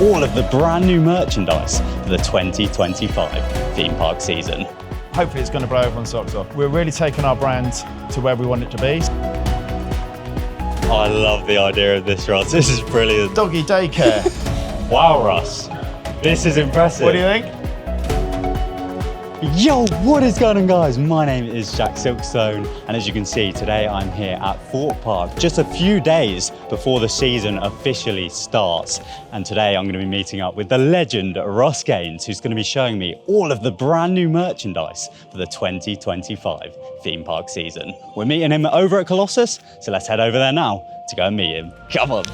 all of the brand new merchandise for the 2025 theme park season. Hopefully it's going to blow everyone's socks off. We're really taking our brand to where we want it to be. I love the idea of this, Russ. This is brilliant. Doggy daycare. Wow, Russ. This is impressive. What do you think? Yo, what is going on, guys? My name is TheJackSilkstone, and as you can see, today I'm here at Thorpe Park, just a few days before the season officially starts. And today I'm going to be meeting up with the legend Russ Gaines, who's going to be showing me all of the brand new merchandise for the 2025 theme park season. We're meeting him over at Colossus, so let's head over there now to go and meet him. Come on.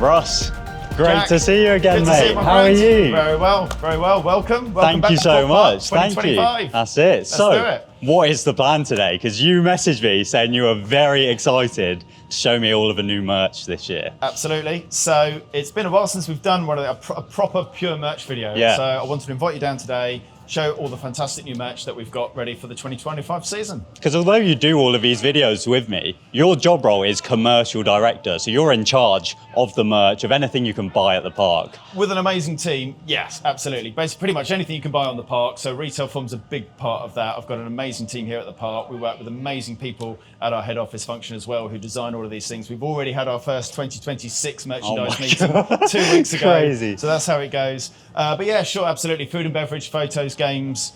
Russ, great Jack, to see you again, good to mate. see you, my How friend. are you? Very well, very well. Welcome. Thank back you to so Thorpe Park much. Thank you. 2025. That's it. Let's do it. What is the plan today? Because you messaged me saying you were very excited to show me all of the new merch this year. Absolutely. So it's been a while since we've done a proper pure merch video. Yeah. So I wanted to invite you down today, show all the fantastic new merch that we've got ready for the 2025 season. Because although you do all of these videos with me, your job role is commercial director. So you're in charge of the merch, of anything you can buy at the park. With an amazing team, yes, absolutely. Basically, pretty much anything you can buy on the park. So retail forms a big part of that. I've got an amazing team here at the park. We work with amazing people at our head office function as well who design all of these things. We've already had our first 2026 merchandise meeting 2 weeks ago. Crazy. So that's how it goes. But yeah, sure, absolutely. Food and beverage, photos, games,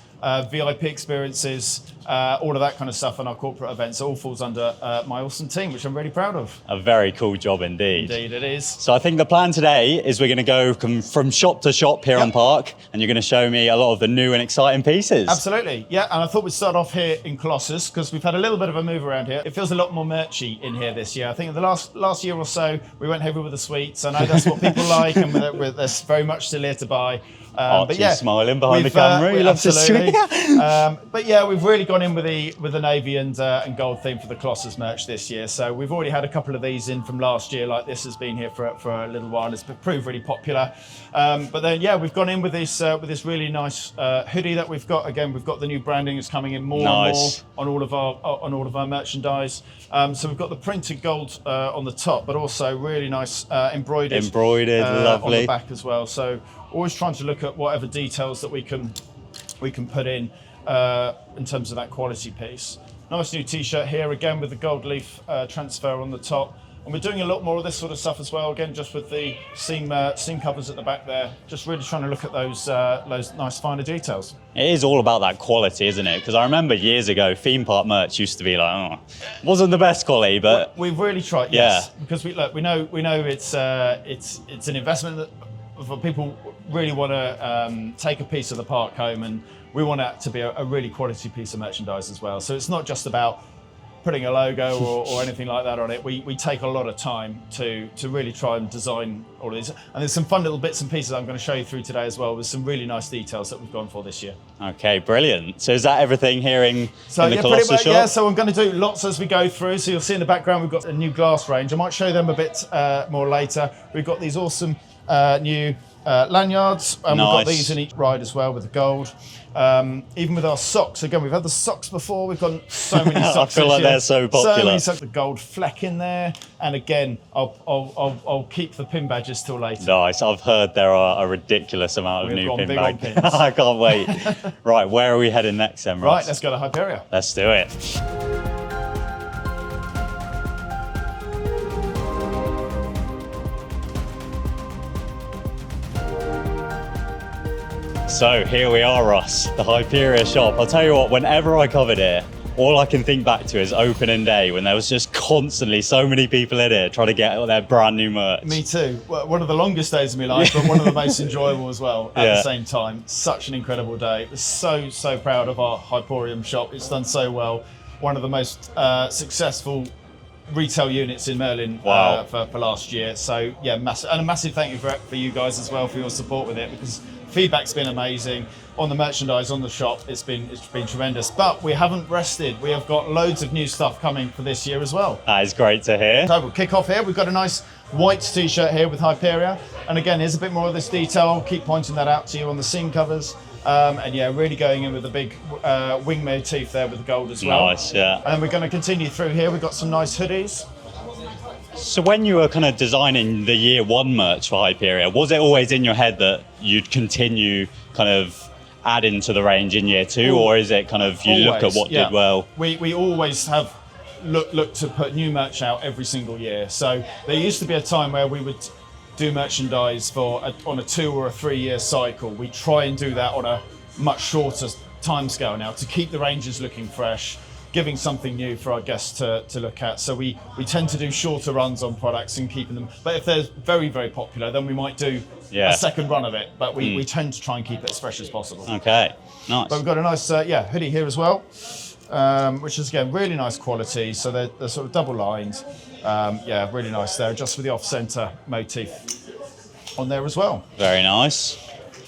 VIP experiences, all of that kind of stuff on our corporate events. It all falls under my awesome team, which I'm really proud of. A very cool job indeed. Indeed it is. So I think the plan today is we're going to go from shop to shop here on Park, and you're going to show me a lot of the new and exciting pieces. Absolutely, yeah. And I thought we'd start off here in Colossus because we've had a little bit of a move around here. It feels a lot more merchy in here this year. I think in the last year or so, we went heavy with the sweets. I know that's what people like, and there's very much still here to buy. Archie's but yeah, smiling behind the camera. He loves to sweet. But yeah, we've really gone in with the navy and gold theme for the Colossus merch this year. So we've already had a couple of these in from last year. Like this has been here for a little while. And it's proved really popular. But then yeah, we've gone in with this really nice hoodie that we've got. Again, we've got the new branding is coming in more and more on all of our merchandise. So we've got the printed gold on the top, but also really nice embroidered lovely on the back as well. So always trying to look at whatever details that we can put in terms of that quality piece. Nice new t-shirt here again with the gold leaf transfer on the top. And we're doing a lot more of this sort of stuff as well, again, just with the seam covers at the back there. Just really trying to look at those nice finer details. It is all about that quality, isn't it? Because I remember years ago, theme park merch used to be like, wasn't the best quality, but we've really tried, yes, because we know it's an investment that for people really want to take a piece of the park home, and we want that to be a really quality piece of merchandise as well. So it's not just about putting a logo or anything like that on it. We take a lot of time to really try and design all of these. And there's some fun little bits and pieces I'm going to show you through today as well, with some really nice details that we've gone for this year. Okay, brilliant. So is that everything here in the Colossus shop? Yeah, so I'm going to do lots as we go through. So you'll see in the background, we've got a new glass range. I might show them a bit more later. We've got these awesome new lanyards, and we've got these in each ride as well with the gold. Even with our socks, again, we've had the socks before. We've got so many socks. I feel like they're so popular. So many socks, the gold fleck in there, and again, I'll keep the pin badges till later. Nice. I've heard there are a ridiculous amount of new pin badges. I can't wait. Right, where are we heading next, then, Russ? Right, let's go to Hyperia. Let's do it. So here we are, Russ, the Hyperia shop. I'll tell you what, whenever I covered here, all I can think back to is opening day, when there was just constantly so many people in here trying to get their brand new merch. Me too. Well, one of the longest days of my life, but one of the most enjoyable as well at the same time. Such an incredible day. So proud of our Hyperium shop. It's done so well. One of the most successful retail units in Merlin for last year. So yeah, massive, and a massive thank you for you guys as well for your support with it, because feedback's been amazing on the merchandise, on the shop. It's been tremendous. But we haven't rested. We have got loads of new stuff coming for this year as well. That is great to hear. So we'll kick off here. We've got a nice white t-shirt here with Hyperia. And again, here's a bit more of this detail. I'll keep pointing that out to you on the seam covers. And yeah, really going in with the big wing motif there with the gold as well. Nice, yeah. And we're going to continue through here. We've got some nice hoodies. So when you were kind of designing the year one merch for Hyperia, was it always in your head that you'd continue kind of adding to the range in year two, or is it kind of you look at what did well? We always have look to put new merch out every single year. So there used to be a time where we would do merchandise on a 2 or a 3 year cycle. We try and do that on a much shorter time scale now to keep the ranges looking fresh, giving something new for our guests to look at. So we tend to do shorter runs on products and keeping them. But if they're very, very popular, then we might do a second run of it. But we tend to try and keep it as fresh as possible. Okay, nice. But we've got a nice hoodie here as well, which is again really nice quality. So they're sort of double lined. Really nice there, just with the off-center motif on there as well. Very nice.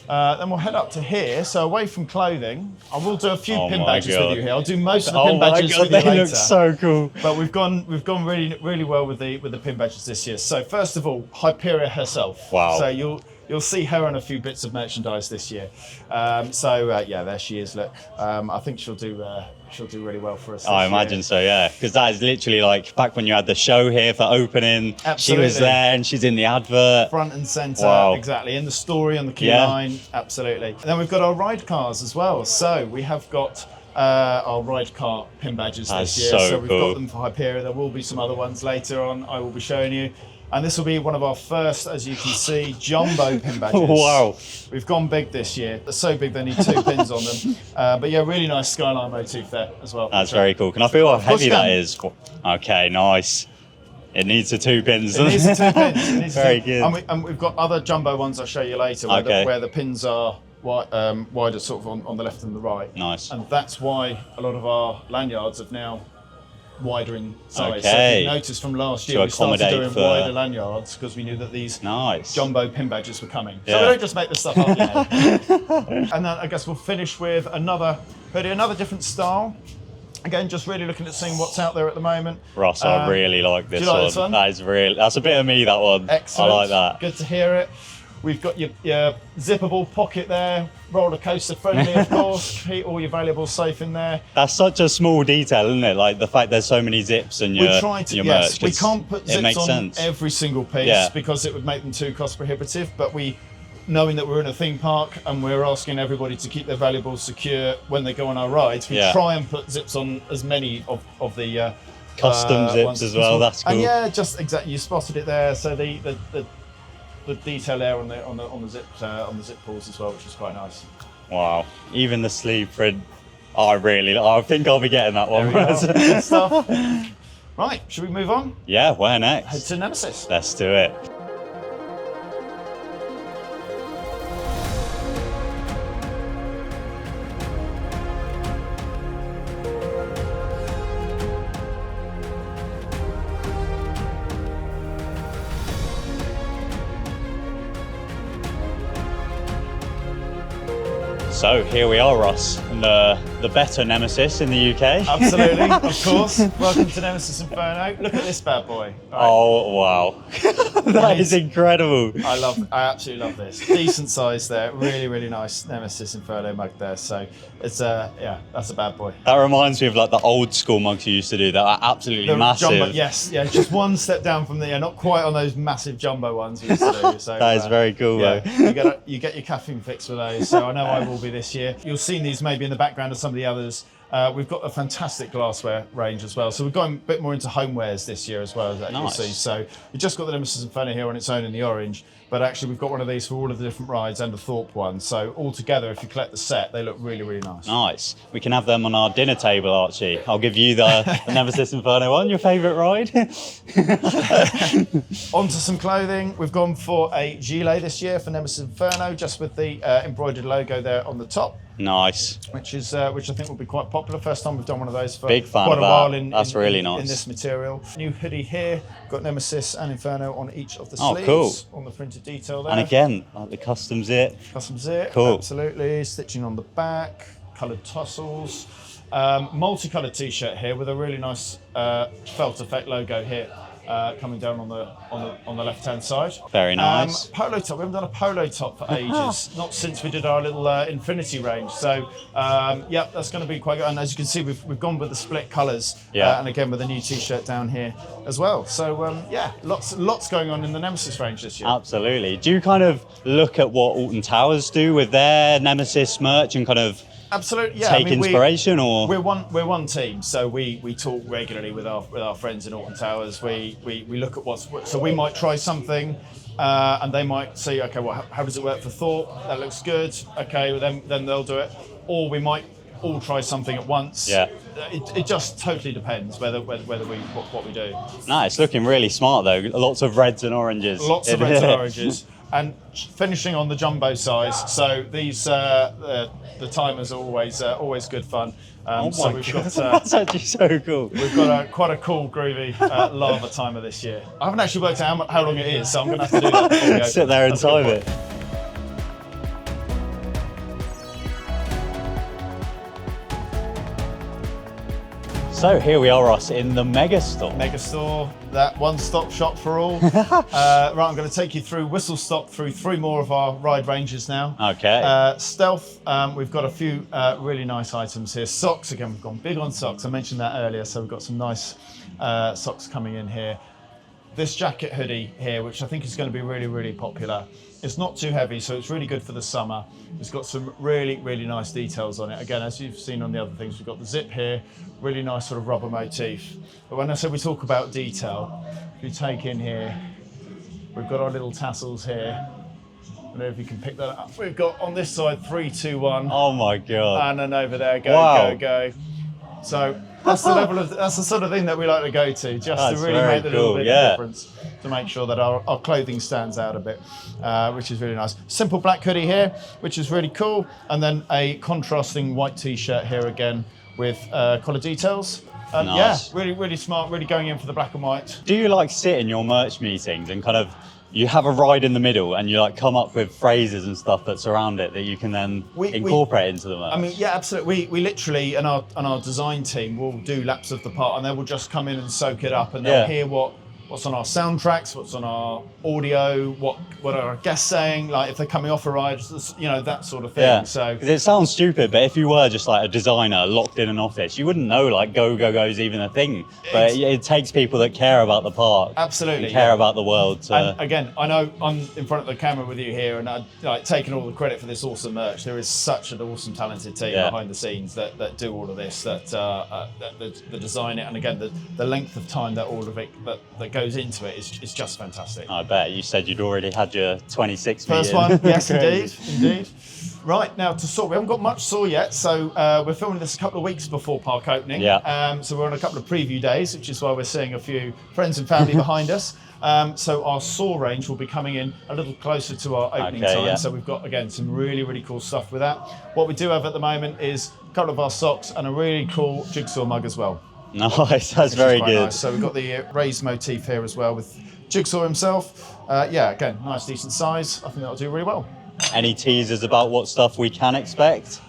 Then we'll head up to here. So away from clothing, I will do a few pin badges God. with you here. I'll do most of the pin badges with you later. They look so cool. But we've gone really, really well with the pin badges this year. So first of all, Hyperia herself. Wow. So you'll see her on a few bits of merchandise this year. There she is. Look, I think she'll do really well for us. I imagine so, yeah. Because that is literally like back when you had the show here for opening. Absolutely. She was there and she's in the advert. Front and centre, Wow. exactly. In the story, on the key line, absolutely. And then we've got our ride cars as well. So we have got our ride car pin badges this year. So we've got them for Hyperia. There will be some other ones later on I will be showing you. And this will be one of our first, as you can see, jumbo pin badges. Wow. We've gone big this year. They're so big they need 2 pins on them. But yeah, really nice skyline motif there as well. That's very cool. Can I feel how heavy that is? Okay, nice. It needs the 2 pins. It needs the 2 pins. Very good. And we've got other jumbo ones I'll show you later where the pins are wider sort of on the left and the right. Nice. And that's why a lot of our lanyards have now wider in size. Okay. So if you noticed from last year, we started doing wider lanyards because we knew that these jumbo pin badges were coming. So we don't just make this stuff up, you know. And then I guess we'll finish with another hoodie, another different style. Again, just really looking at seeing what's out there at the moment. Russ, I really like this do you like this one. That's a bit of me, that one. Excellent. I like that. Good to hear it. We've got your zippable pocket there, roller coaster friendly, of course. Keep all your valuables safe in there. That's such a small detail, isn't it? Like the fact there's so many zips and your merch. We can't put zips on every single piece because it would make them too cost prohibitive. But knowing that we're in a theme park and we're asking everybody to keep their valuables secure when they go on our rides, we try and put zips on as many of the custom zips as well. That's cool. And just exactly, you spotted it there. So the detail there on the zip pulls as well, which is quite nice. Wow! Even the sleeve print, I think I'll be getting that one. Good stuff. Right, should we move on? Yeah, where next? Head to Nemesis. Let's do it. So here we are, Russ, in the better Nemesis in the UK. Absolutely, of course. Welcome to Nemesis Inferno. Look at this bad boy. Right. Oh wow, that is incredible. I absolutely love this. Decent size there. Really, really nice Nemesis Inferno mug there. So it's that's a bad boy. That reminds me of like the old school mugs you used to do that are absolutely massive. Jumbo, yes, just one step down from there. Not quite on those massive jumbo ones we used to do. So that is very cool. Yeah, you get your caffeine fix with those. So I know I will be this year. You'll see these maybe in the background of some of the others. We've got a fantastic glassware range as well. So we've gone a bit more into homewares this year as well, as you'll see. So we've just got the Nemesis Inferno here on its own in the orange, but actually we've got one of these for all of the different rides and the Thorpe one. So all together, if you collect the set, they look really, really nice. Nice. We can have them on our dinner table, Archie. I'll give you the Nemesis Inferno one, your favourite ride. On to some clothing. We've gone for a gilet this year for Nemesis Inferno, just with the embroidered logo there on the top. Nice. Which I think will be quite popular. First time we've done one of those for Big fan quite a while really nice. In this material. New hoodie here. Got Nemesis and Inferno on each of the sleeves. Cool. On the printed detail there. And again, like the custom zip. Custom zip. Cool. Absolutely. Stitching on the back. Coloured tassels. Multicoloured t-shirt here with a really nice felt effect logo here coming down on the left-hand side. Very nice. Polo top. We haven't done a polo top for ages, not since we did our little infinity range. So yeah, that's going to be quite good. And as you can see, we've gone with the split colours, and again with a new T-shirt down here as well. So yeah, lots going on in the Nemesis range this year. Absolutely. Do you kind of look at what Alton Towers do with their Nemesis merch and kind of absolutely, yeah. take inspiration, or we're one team, so we talk regularly with our friends in Alton Towers. We look at so we might try something, and they might say, okay, well, how does it work for Thorpe? That looks good. Okay, well, then they'll do it, or we might all try something at once. Yeah. It just totally depends whether what we do. No, it's looking really smart though. Lots of reds and oranges. Lots of reds and oranges. And finishing on the jumbo size, so these the timers are always good fun. Oh so my we've God, got that's actually so cool. we've got quite a cool groovy lava timer this year. I haven't actually worked out how long it is, so I'm going to have to do that before we go. Sit there and time it. So here we are, Russ, in the Megastore. Megastore, that one-stop shop for all. Right, I'm going to take you through whistle stop through 3 more of our ride ranges now. Okay. Stealth, we've got a few really nice items here. Socks, again, we've gone big on socks. I mentioned that earlier, so we've got some nice socks coming in here. This jacket hoodie here, which I think is going to be really, really popular. It's not too heavy, so it's really good for the summer. It's got some really, really nice details on it. Again, as you've seen on the other things, we've got the zip here, really nice sort of rubber motif. But when I say we talk about detail, if you take in here, we've got our little tassels here. I don't know if you can pick that up. We've got on this side 3, 2, 1. Oh my God. And then over there, go, Wow. go. So that's the sort of thing that we like to go to, just That's to really very make the little cool, bit yeah. of difference, to make sure that our clothing stands out a bit, which is really nice. Simple black hoodie here, which is really cool, and then a contrasting white T-shirt here again with collar details. Nice. Yeah, really, really smart, really going in for the black and white. Do you like sit in your merch meetings and kind of, you have a ride in the middle and you like come up with phrases and stuff that surround it that you can then incorporate into the merch? I mean, yeah, absolutely. We literally, and our design team will do laps of the part, and they will just come in and soak it up, and they'll hear what's on our soundtracks, what's on our audio, what are our guests saying, like if they're coming off a ride, you know, that sort of thing. Yeah. So 'cause it sounds stupid, but if you were just like a designer locked in an office, you wouldn't know like go is even a thing. But it takes people that care about the park, absolutely, and care about the world. To... And again, I know I'm in front of the camera with you here, and I'm like taking all the credit for this awesome merch. There is such an awesome, talented team behind the scenes that do all of this, that design it, and again, the length of time that all of it that goes into it is just fantastic. I bet you said you'd already had your 26 First meeting. one, yes, indeed. Right, now to Saw. We haven't got much Saw yet, so we're filming this a couple of weeks before park opening. Yeah. So we're on a couple of preview days, which is why we're seeing a few friends and family behind us. So our Saw range will be coming in a little closer to our opening time. Yeah. So we've got, again, some really, really cool stuff with that. What we do have at the moment is a couple of our socks and a really cool jigsaw mug as well. Nice, that's very good. Nice. So we've got the raised motif here as well with Jigsaw himself. Yeah, again, nice, decent size. I think that'll do really well. Any teasers about what stuff we can expect?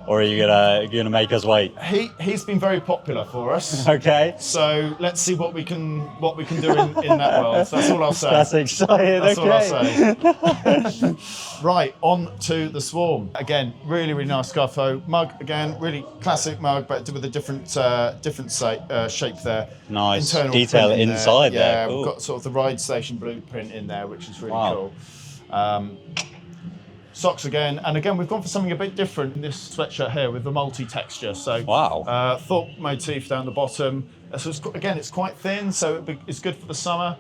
Or are you gonna make us wait? He's been very popular for us. Okay. So let's see what we can do in that world. That's all I'll say. That's exciting. That's all I'll say. Right, on to the Swarm. Again, really, really nice Scarfo mug. Again, really classic mug, but with a different shape there. Nice. Internal Detail print in inside there. Yeah, Cool. we've got sort of the ride station blueprint in there, which is really cool. Socks again, and again we've gone for something a bit different in this sweatshirt here with the multi-texture. So Thorpe motif down the bottom. So it's quite thin, so it's good for the summer.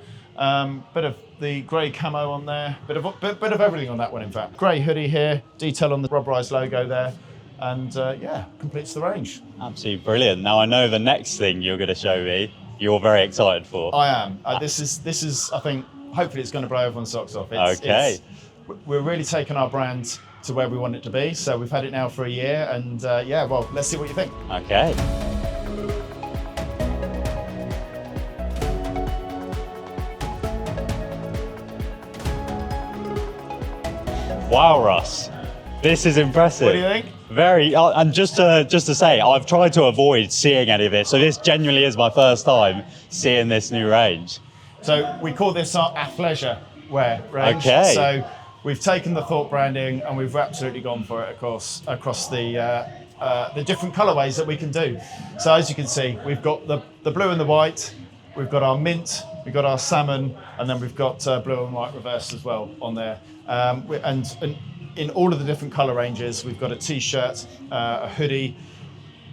Bit of the grey camo on there, bit of everything on that one in fact. Grey hoodie here, detail on the rubberized logo there, and yeah, completes the range. Absolutely brilliant. Now I know the next thing you're going to show me, you're very excited for. I am. This is I think hopefully it's going to blow everyone's socks off. We're really taking our brand to where we want it to be. So we've had it now for a year, and yeah, well, let's see what you think. Okay. Wow, Russ, this is impressive. What do you think? Very, and just to say, I've tried to avoid seeing any of it, so this genuinely is my first time seeing this new range. So we call this our athleisure wear range. Okay. So we've taken the Thorpe branding and we've absolutely gone for it across the different colorways that we can do. So as you can see, we've got the blue and the white, we've got our mint, we've got our salmon, and then we've got blue and white reverse as well on there. And in all of the different color ranges, we've got a t-shirt, a hoodie,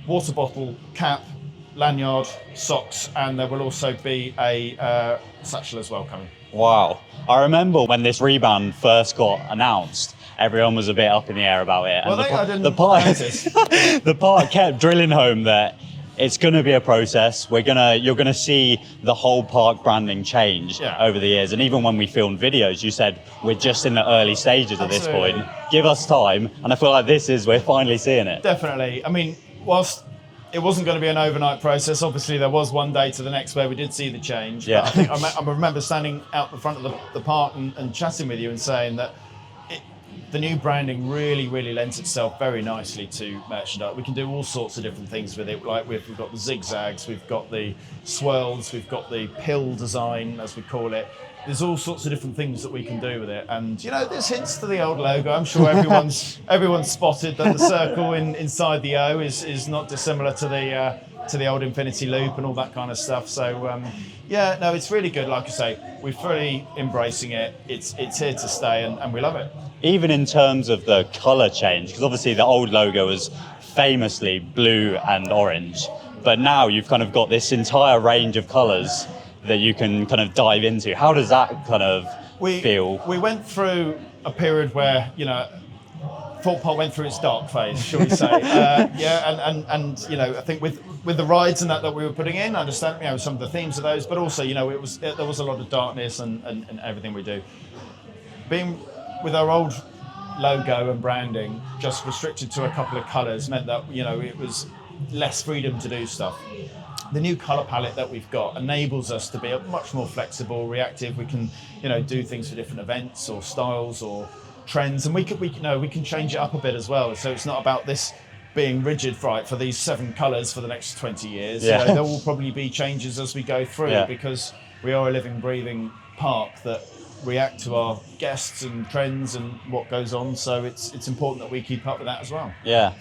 water bottle, cap, lanyard, socks, and there will also be a satchel as well coming. Wow. I remember when this rebrand first got announced, everyone was a bit up in the air about it. Well, And I didn't notice. The part kept drilling home that it's going to be a process. You're going to see the whole park branding change over the years. And even when we filmed videos, you said we're just in the early stages at this point. Give us time. And I feel like we're finally seeing it. Definitely. I mean, whilst it wasn't going to be an overnight process, obviously there was one day to the next where we did see the change. Yeah. But I think I remember standing out the front of the park and chatting with you and saying that the new branding really, really lends itself very nicely to merchandise. We can do all sorts of different things with it. Like we've got the zigzags, we've got the swirls, we've got the pill design, as we call it. There's all sorts of different things that we can do with it. And there's hints to the old logo. I'm sure everyone's spotted that the circle inside the O is not dissimilar to the old infinity loop and all that kind of stuff. So it's really good. Like I say, we're fully embracing it. It's here to stay, and we love it. Even in terms of the color change, because obviously the old logo was famously blue and orange, but now you've kind of got this entire range of colors that you can kind of dive into. How does that kind of feel? We went through a period where, Thorpe Park went through its dark phase, shall we say. I think with the rides and that we were putting in, I understand, some of the themes of those, but also, there was a lot of darkness and everything we do. Being with our old logo and branding just restricted to a couple of colours meant that, it was less freedom to do stuff. The new colour palette that we've got enables us to be much more flexible, reactive. We can, do things for different events or styles or trends, and we can change it up a bit as well. So it's not about this being rigid for these 7 colours for the next 20 years. Yeah. There will probably be changes as we go through because we are a living, breathing park that react to our guests and trends and what goes on. So it's important that we keep up with that as well. Yeah.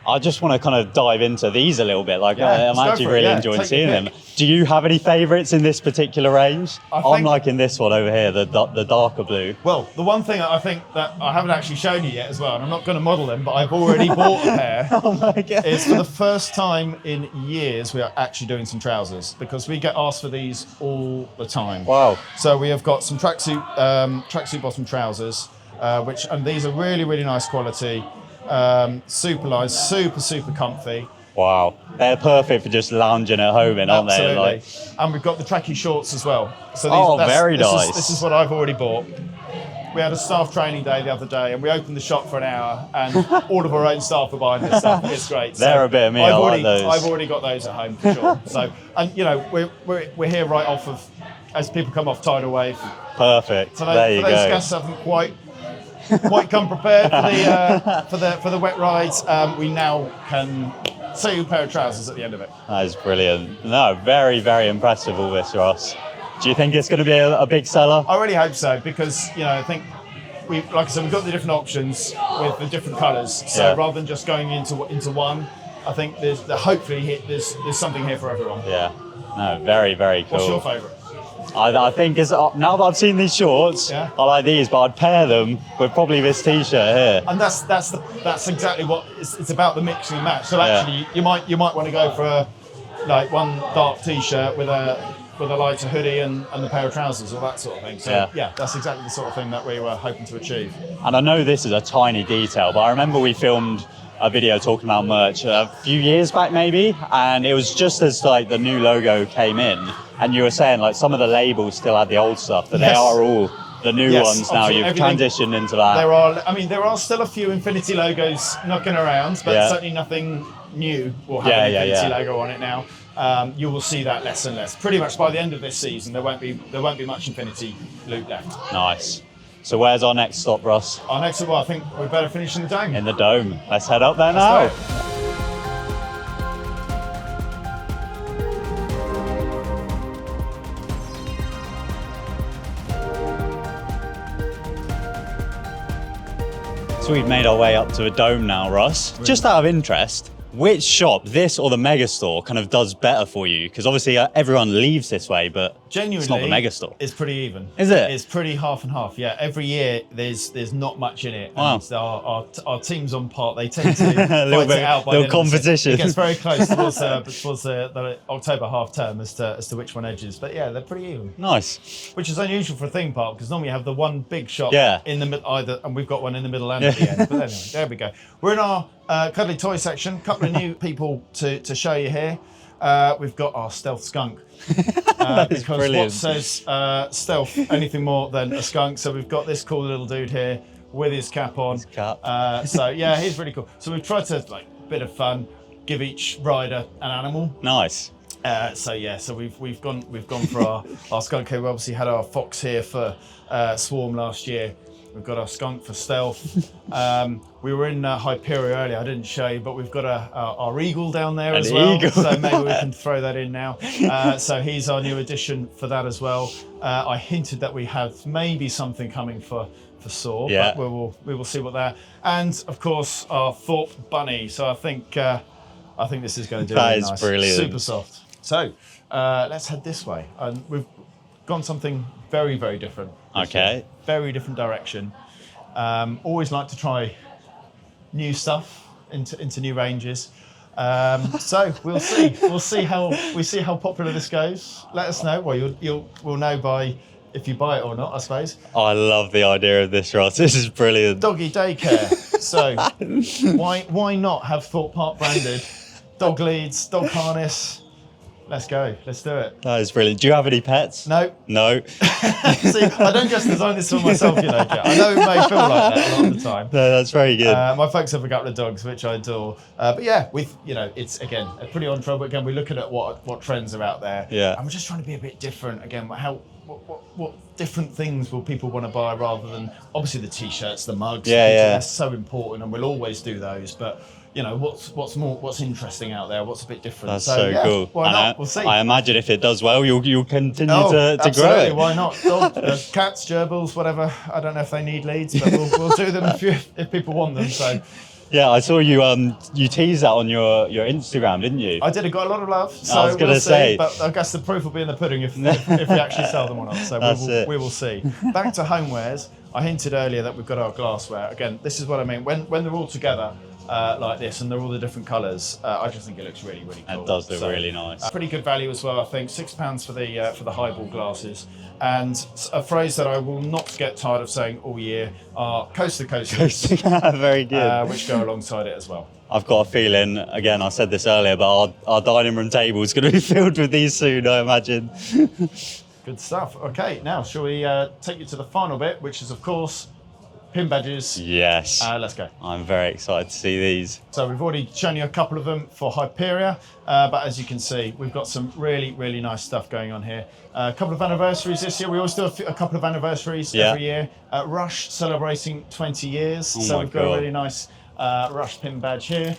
I just want to kind of dive into these a little bit. I'm actually really enjoying seeing them. Do you have any favourites in this particular range? I'm liking this one over here, the darker blue. Well, the one thing I think that I haven't actually shown you yet as well, and I'm not going to model them, but I've already bought a pair. Oh my God. Is for the first time in years, we are actually doing some trousers because we get asked for these all the time. Wow. So we have got some tracksuit bottom trousers, and these are really, really nice quality. Super light, super comfy. Wow, they're perfect for just lounging at home aren't they? Absolutely. And we've got the tracky shorts as well. So very nice. This is what I've already bought. We had a staff training day the other day and we opened the shop for an hour and all of our own staff are buying this stuff. It's great. They're a bit of me, I like those. I've already got those at home for sure. So, and we're here right off of, as people come off tidal wave. Perfect, So there you those go. guests haven't quite come prepared for the wet rides. We now can see a pair of trousers at the end of it. That is brilliant. No, very, very impressive all this, Russ. Do you think it's going to be a big seller? I really hope so because I think like I said, we've got the different options with the different colours. So rather than just going into one, I think hopefully there's something here for everyone. Yeah. No, very, very cool. What's your favourite? I think now that I've seen these shorts, I like these, but I'd pair them with probably this t-shirt here. And that's exactly what it's about, the mix and match. So actually, you might want to go for one dark t-shirt with a lighter hoodie and a pair of trousers or that sort of thing. So that's exactly the sort of thing that we were hoping to achieve. And I know this is a tiny detail, but I remember we filmed a video talking about merch a few years back maybe, and it was just as the new logo came in, and you were saying some of the labels still had the old stuff, but they are all the new ones now. You've transitioned into that. There are still a few Infinity logos knocking around, but certainly nothing new will have an Infinity logo on it now. You will see that less and less. Pretty much by the end of this season, there won't be much Infinity loop left. Nice. So where's our next stop, Russ? Our next stop, I think we better finish in the dome. In the dome. Let's head up there now. So we've made our way up to the dome now, Russ. Just out of interest, which shop, this or the Megastore, kind of does better for you? Because obviously everyone leaves this way, but genuinely, it's not the Megastore. It's pretty even. Is it? It's pretty half and half. Yeah, every year there's not much in it. Wow. And our teams on part, they tend to a little fight bit, it out by little the end of the competition. It gets very close towards the October half term as to which one edges. But yeah, they're pretty even. Nice. Which is unusual for a theme park because normally you have the one big shop in the middle, and we've got one in the middle and at the end. But anyway, there we go. We're in our cuddly toy section. Couple of new people to show you here. We've got our stealth skunk. Because brilliant. what says stealth anything more than a skunk? So we've got this cool little dude here with his cap on. His cap. So yeah, he's really cool. So we've tried to bit of fun, give each rider an animal. Nice. So we've gone for our skunk here. We obviously had our fox here for Swarm last year. We've got our skunk for stealth. We were in Hyperia earlier. I didn't show you, but we've got our eagle down there as well. Eagle. So maybe we can throw that in now. So he's our new addition for that as well. I hinted that we have maybe something coming for Saw, but we will see what that. And of course our Thorpe bunny. So I think this is going to do that really is nice. Brilliant. Super soft. So let's head this way. And we've gone something very, very different. Okay. Very different direction. Always like to try new stuff into new ranges. So we'll see. We'll see how popular this goes. Let us know. Well, we'll know by if you buy it or not, I suppose. I love the idea of this, Ross. This is brilliant. Doggy daycare. So why not have Thorpe Park branded dog leads, dog harness? Let's go. Let's do it. That is brilliant. Do you have any pets? No. No. See, I don't just design this for myself, Jack. I know it may feel like that a lot of the time. No, that's very good. My folks have a couple of dogs, which I adore. But yeah, it's again a pretty on trouble. Again, we're looking at what trends are out there. Yeah. And we're just trying to be a bit different. Again, what different things will people want to buy rather than obviously the t-shirts, the mugs. They're so important, and we'll always do those. But what's interesting out there, what's a bit different. That's so cool. Why not? We'll see. I imagine if it does well, you'll continue to grow it. Why not? Dog, cats, gerbils, whatever. I don't know if they need leads, but we'll do them if people want them. So yeah, I saw you tease that on your Instagram, didn't you? I did. It got a lot of love. So I was going to say, but I guess the proof will be in the pudding if we actually sell them or not. So we will see. Back to homewares. I hinted earlier that we've got our glassware. Again, this is what I mean. When they're all together like this and they're all the different colours, I just think it looks really, really cool. It does look really nice. Pretty good value as well, I think. £6 for the highball glasses. And a phrase that I will not get tired of saying all year are coaster coasters. Very good. Which go alongside it as well. I've got a feeling, again, I said this earlier, but our dining room table is going to be filled with these soon, I imagine. Good stuff. Okay, now shall we take you to the final bit, which is, of course, pin badges. Yes. Let's go. I'm very excited to see these. So we've already shown you a couple of them for Hyperia, but as you can see, we've got some really, really nice stuff going on here. A couple of anniversaries this year. We always do a couple of anniversaries every year. Rush celebrating 20 years. So we've got a really nice Rush pin badge here.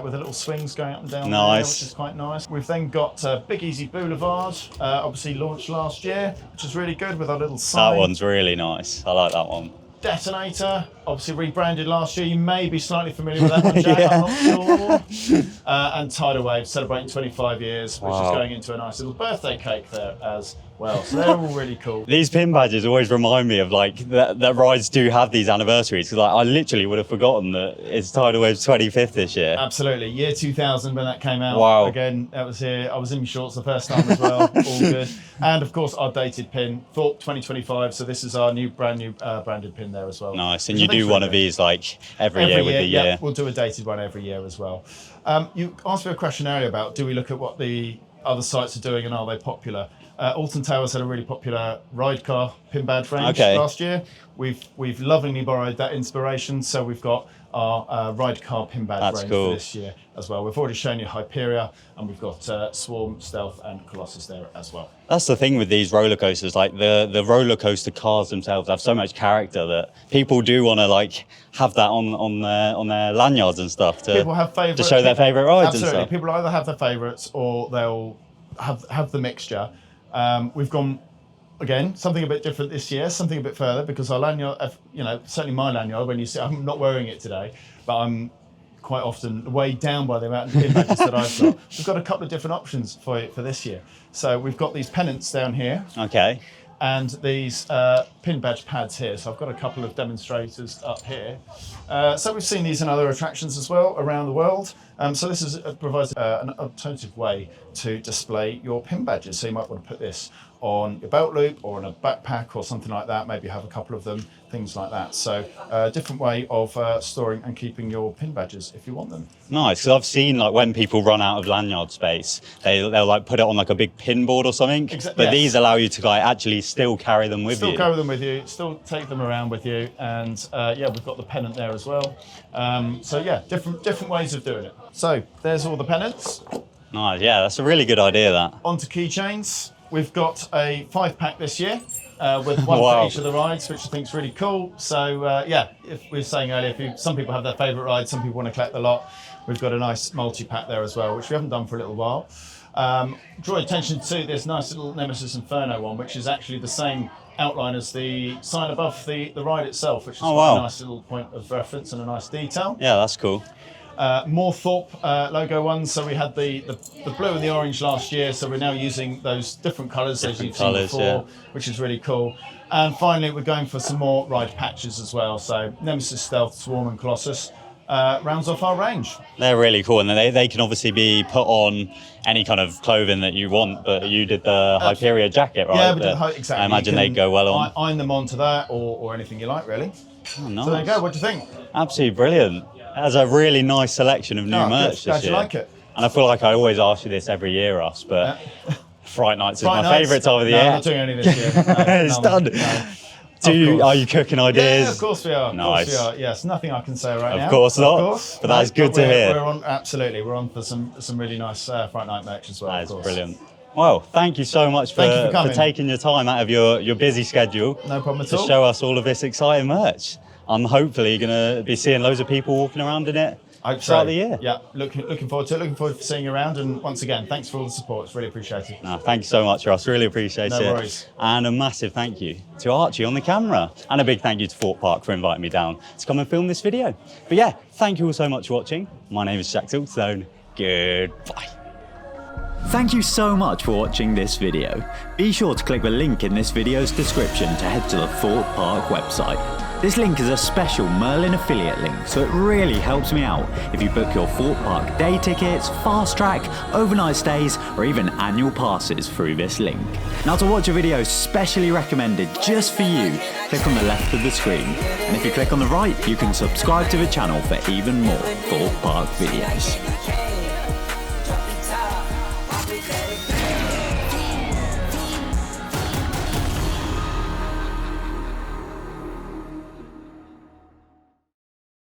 With the little swings going up and down there, which is quite nice. We've then got Big Easy Boulevard, obviously launched last year, which is really good with our little sign. That one's really nice. I like that one. Detonator, obviously rebranded last year. You may be slightly familiar with that one, Jack. I'm not sure. And Tidal Wave celebrating 25 years, which is going into a nice little birthday cake there as well. So they're all really cool. These pin badges always remind me of that rides do have these anniversaries. Because I literally would have forgotten that it's Tidal Wave's 25th this year. Absolutely. Year 2000 when that came out. Wow. Again, that was here. I was in my shorts the first time as well. All good. And of course, our dated pin, Thorpe 2025. So this is our brand new branded pin there as well. Nice. And you do one of these every year with the year. Yeah, we'll do a dated one every year as well. You asked me a question earlier about do we look at what the other sites are doing and are they popular? Alton Towers had a really popular ride car pin badge range last year. We've lovingly borrowed that inspiration, so we've got our ride car pin badge range for this year as well. We've already shown you Hyperia, and we've got Swarm, Stealth, and Colossus there as well. That's the thing with these roller coasters. The roller coaster cars themselves have so much character that people do want to have that on their lanyards and stuff to show their favourite rides and stuff. People either have their favourites or they'll have the mixture. We've gone again, something a bit different this year, something a bit further, because our lanyard, certainly my lanyard, when you see, I'm not wearing it today, but I'm quite often weighed down by the amount of pin badges that I've got. We've got a couple of different options for this year. So we've got these pennants down here. Okay. And these pin badge pads here. So I've got a couple of demonstrators up here. So we've seen these in other attractions as well around the world. So this provides an alternative way to display your pin badges. So you might want to put this on your belt loop or in a backpack or something like that. Maybe have a couple of them, things like that. So a different way of storing and keeping your pin badges if you want them. Nice, because I've seen like when people run out of lanyard space, they'll like put it on like a big pin board or something. But yes. These allow you to like actually still carry them with you. Still carry them with you, still take them around with you, and yeah, we've got the pennant there as well. So yeah, different ways of doing it. So there's all the pennants. Nice, yeah, that's a really good idea. That. Onto keychains. We've got a 5-pack this year with one Wow. for each of the rides, which I think is really cool. So yeah, if we were saying earlier, some people have their favourite ride, some people want to collect the lot. We've got a nice multi-pack there as well, which we haven't done for a little while. Draw attention to this nice little Nemesis Inferno one, which is actually the same outline as the sign above the ride itself, which is a nice little point of reference and a nice detail. Yeah, that's cool. More Thorpe logo ones. So we had the blue and the orange last year, so we're now using those different colours as you've seen before, which is really cool. And finally, we're going for some more ride patches as well. So Nemesis Stealth, Swarm and Colossus rounds off our range. They're really cool, and they can obviously be put on any kind of clothing that you want, but you did the Hyperia jacket, right? Yeah, we did exactly. I imagine they'd go well on. Iron them onto that or anything you like, really. Oh, nice. So there you go, what do you think? Absolutely brilliant. That's a really nice selection of new merch Glad this year. you like it. And I feel like I always ask you this every year, Russ, but Fright Nights is my favourite time of the year. I'm not doing any this year. It's done. No. Are you cooking ideas? Yeah, of course we are. Nice. Of course we are. Yes, nothing I can say right now. Of course not. Of course. But that's good to hear. We're on, absolutely. We're on for some really nice Fright Night merch as well. That is brilliant. Well, thank you so much for taking your time out of your busy schedule. No problem at all. To show us all of this exciting merch. I'm hopefully going to be seeing loads of people walking around in it throughout the year. Yeah, looking forward to it. Looking forward to seeing you around. And once again, thanks for all the support. It's really appreciated. No, thank you so much, Russ. Really appreciate it. No worries. And a massive thank you to Archie on the camera. And a big thank you to Thorpe Park for inviting me down to come and film this video. But yeah, thank you all so much for watching. My name is TheJackSilkstone. Goodbye. Thank you so much for watching this video. Be sure to click the link in this video's description to head to the Thorpe Park website. This link is a special Merlin affiliate link, so it really helps me out if you book your Thorpe Park day tickets, fast track, overnight stays, or even annual passes through this link. Now to watch a video specially recommended just for you, click on the left of the screen. And if you click on the right, you can subscribe to the channel for even more Thorpe Park videos.